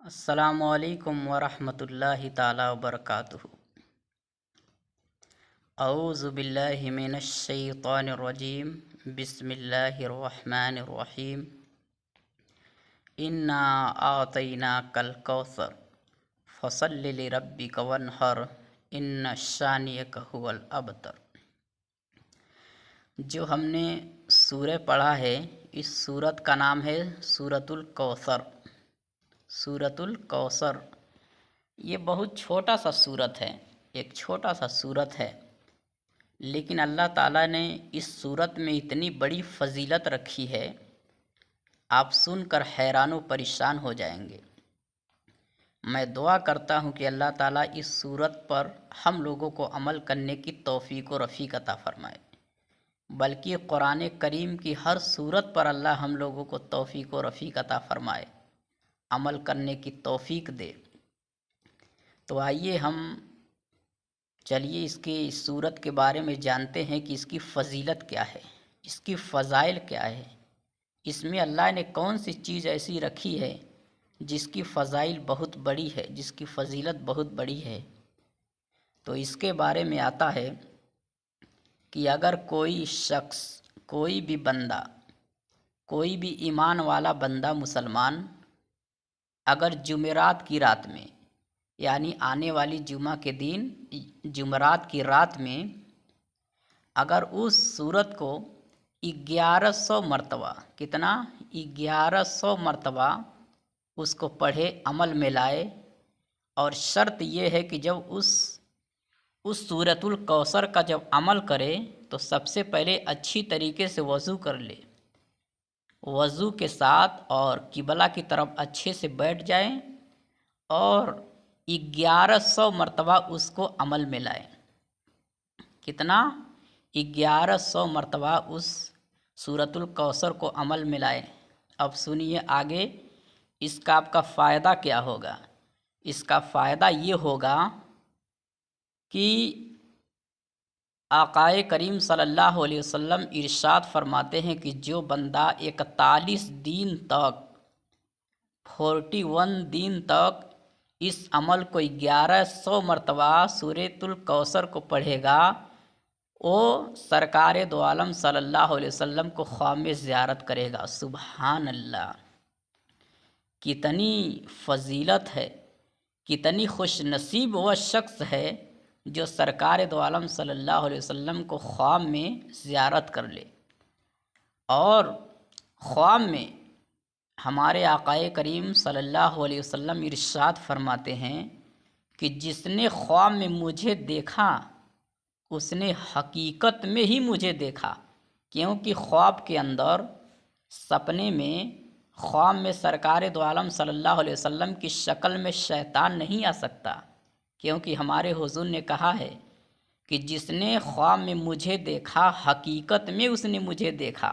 السلام علیکم ورحمۃ اللہ تعالی وبرکاتہ۔ اعوذ باللہ من الشیطان الرجیم، بسم اللہ الرحمن الرحیم۔ انا اعطیناک الکوثر فصل لربک وانحر ان شانئک ھو الابتر۔ جو ہم نے سورہ پڑھا ہے، اس سورت کا نام ہے سورۃ الکوثر۔ سورۃ الکوثر یہ بہت چھوٹا سا سورت ہے، ایک چھوٹا سا سورت ہے، لیکن اللہ تعالیٰ نے اس سورت میں اتنی بڑی فضیلت رکھی ہے، آپ سن کر حیران و پریشان ہو جائیں گے۔ میں دعا کرتا ہوں کہ اللہ تعالیٰ اس سورت پر ہم لوگوں کو عمل کرنے کی توفیق و رفیق عطا فرمائے، بلکہ قرآن کریم کی ہر سورت پر اللہ ہم لوگوں کو توفیق و رفیق عطا فرمائے، عمل کرنے کی توفیق دے۔ تو آئیے ہم چلیے اس سورت کے بارے میں جانتے ہیں کہ اس کی فضیلت کیا ہے، اس کی فضائل کیا ہے، اس میں اللہ نے کون سی چیز ایسی رکھی ہے جس کی فضائل بہت بڑی ہے، جس کی فضیلت بہت بڑی ہے۔ تو اس کے بارے میں آتا ہے کہ اگر کوئی شخص، کوئی بھی بندہ، کوئی بھی ایمان والا بندہ مسلمان اگر جمعرات کی رات میں، یعنی آنے والی جمعہ کے دن جمعرات کی رات میں اگر اس سورت کو 1100 مرتبہ، کتنا؟ 1100 مرتبہ اس کو پڑھے، عمل میں لائے، اور شرط یہ ہے کہ جب اس سورۃ الکوثر کا جب عمل کرے تو سب سے پہلے اچھی طریقے سے وضو کر لے، وضو کے ساتھ اور قبلہ کی طرف اچھے سے بیٹھ جائیں اور 1100 مرتبہ اس کو عمل میں لائیں۔ کتنا؟ 1100 مرتبہ اس سورۃ الکوثر کو عمل میں لائیں۔ اب سنیے آگے اس کا آپ کا فائدہ کیا ہوگا۔ اس کا فائدہ یہ ہوگا کہ آقائے کریم صلی اللہ علیہ وسلم ارشاد فرماتے ہیں کہ جو بندہ 41 دن تک 41 دن تک اس عمل کو 1100 مرتبہ سورۃ الکوثر کو پڑھے گا، وہ سرکار دو عالم صلی اللہ علیہ وسلم کو خواب میں زیارت کرے گا۔ سبحان اللہ! کتنی فضیلت ہے، کتنی خوش نصیب وہ شخص ہے جو سرکار دو عالم صلی اللہ علیہ وسلم کو خواب میں زیارت کر لے۔ اور خواب میں ہمارے آقائے کریم صلی اللہ علیہ وسلم ارشاد فرماتے ہیں کہ جس نے خواب میں مجھے دیکھا اس نے حقیقت میں ہی مجھے دیکھا، کیونکہ خواب کے اندر، سپنے میں، خواب میں سرکار دو عالم صلی اللہ علیہ وسلم کی شکل میں شیطان نہیں آ سکتا، کیونکہ ہمارے حضور نے کہا ہے کہ جس نے خواب میں مجھے دیکھا حقیقت میں اس نے مجھے دیکھا۔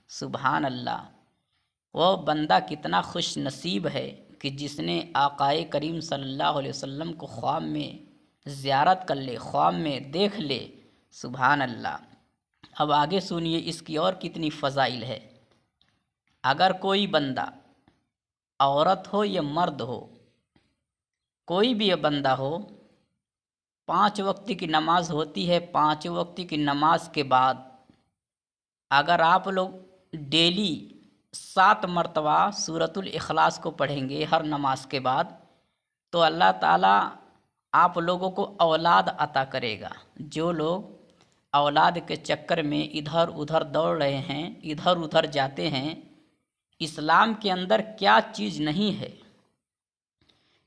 سبحان اللہ! وہ بندہ کتنا خوش نصیب ہے کہ جس نے آقائے کریم صلی اللہ علیہ وسلم کو خواب میں زیارت کر لے، خواب میں دیکھ لے۔ سبحان اللہ! اب آگے سنیے اس کی اور کتنی فضائل ہے۔ اگر کوئی بندہ، عورت ہو یا مرد ہو، کوئی بھی بندہ ہو، 5 وقت کی نماز ہوتی ہے، 5 وقت کی نماز کے بعد اگر آپ لوگ ڈیلی 7 مرتبہ سورۃ الاخلاص کو پڑھیں گے ہر نماز کے بعد، تو اللہ تعالیٰ آپ لوگوں کو اولاد عطا کرے گا۔ جو لوگ اولاد کے چکر میں ادھر ادھر دوڑ رہے ہیں، ادھر ادھر جاتے ہیں، اسلام کے اندر کیا چیز نہیں ہے؟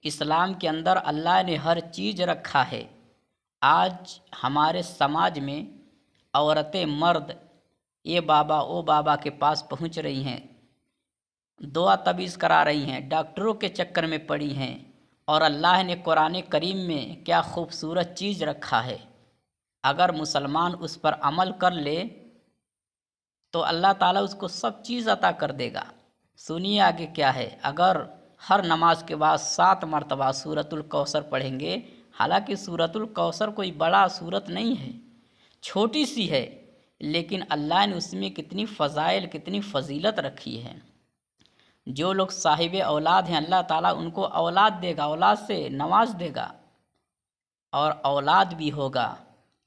اسلام کے اندر اللہ نے ہر چیز رکھا ہے۔ آج ہمارے سماج میں عورتیں، مرد یہ بابا او بابا کے پاس پہنچ رہی ہیں، دعا تعویذ کرا رہی ہیں، ڈاکٹروں کے چکر میں پڑی ہیں، اور اللہ نے قرآن کریم میں کیا خوبصورت چیز رکھا ہے۔ اگر مسلمان اس پر عمل کر لے تو اللہ تعالیٰ اس کو سب چیز عطا کر دے گا۔ سنیے آگے کیا ہے۔ اگر ہر نماز کے بعد 7 مرتبہ سورۃ الکوثر پڑھیں گے، حالانکہ سورۃ الکوثر کوئی بڑا سورت نہیں ہے، چھوٹی سی ہے، لیکن اللہ نے اس میں کتنی فضائل، کتنی فضیلت رکھی ہے۔ جو لوگ صاحب اولاد ہیں اللہ تعالیٰ ان کو اولاد دے گا، اولاد سے نواز دے گا، اور اولاد بھی ہوگا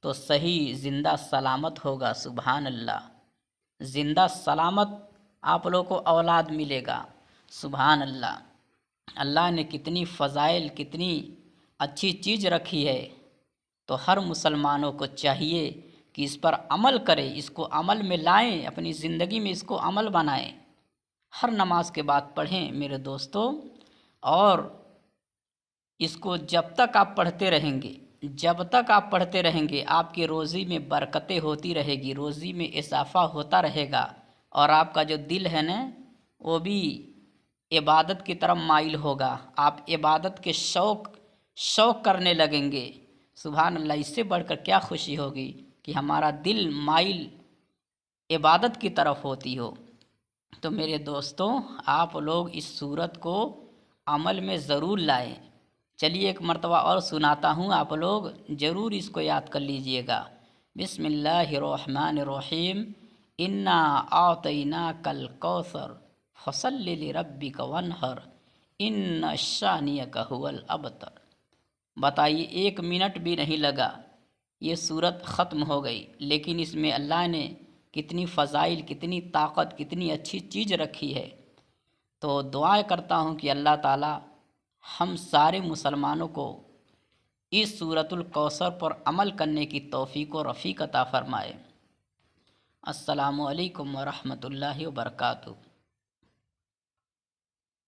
تو صحیح زندہ سلامت ہوگا۔ سبحان اللہ، زندہ سلامت آپ لوگوں کو اولاد ملے گا۔ سبحان اللہ، اللہ نے کتنی فضائل، کتنی اچھی چیز رکھی ہے، تو ہر مسلمانوں کو چاہیے کہ اس پر عمل کرے، اس کو عمل میں لائیں، اپنی زندگی میں اس کو عمل بنائیں۔ ہر نماز کے بعد پڑھیں میرے دوستوں، اور اس کو جب تک آپ پڑھتے رہیں گے، جب تک آپ پڑھتے رہیں گے، آپ کی روزی میں برکتیں ہوتی رہے گی، روزی میں اضافہ ہوتا رہے گا، اور آپ کا جو دل ہے نا وہ بھی عبادت کی طرف مائل ہوگا، آپ عبادت کے شوق کرنے لگیں گے۔ سبحان اللہ، اس سے بڑھ کر کیا خوشی ہوگی کہ ہمارا دل مائل عبادت کی طرف ہوتی ہو۔ تو میرے دوستوں، آپ لوگ اس صورت کو عمل میں ضرور لائیں۔ چلیے ایک مرتبہ اور سناتا ہوں، آپ لوگ ضرور اس کو یاد کر لیجئے گا۔ بسم اللہ الرحمن الرحیم، انا اعطیناک الکوثر فصل لربک وانحر ان شانئک ھو الابتر۔ بتائیے، 1 منٹ بھی نہیں لگا، یہ صورت ختم ہو گئی، لیکن اس میں اللہ نے کتنی فضائل، کتنی طاقت، کتنی اچھی چیز رکھی ہے۔ تو دعا کرتا ہوں کہ اللہ تعالی ہم سارے مسلمانوں کو اس سورۃ الکوثر پر عمل کرنے کی توفیق و رفیق عطا فرمائے۔ السلام علیکم ورحمۃ اللہ وبرکاتہ۔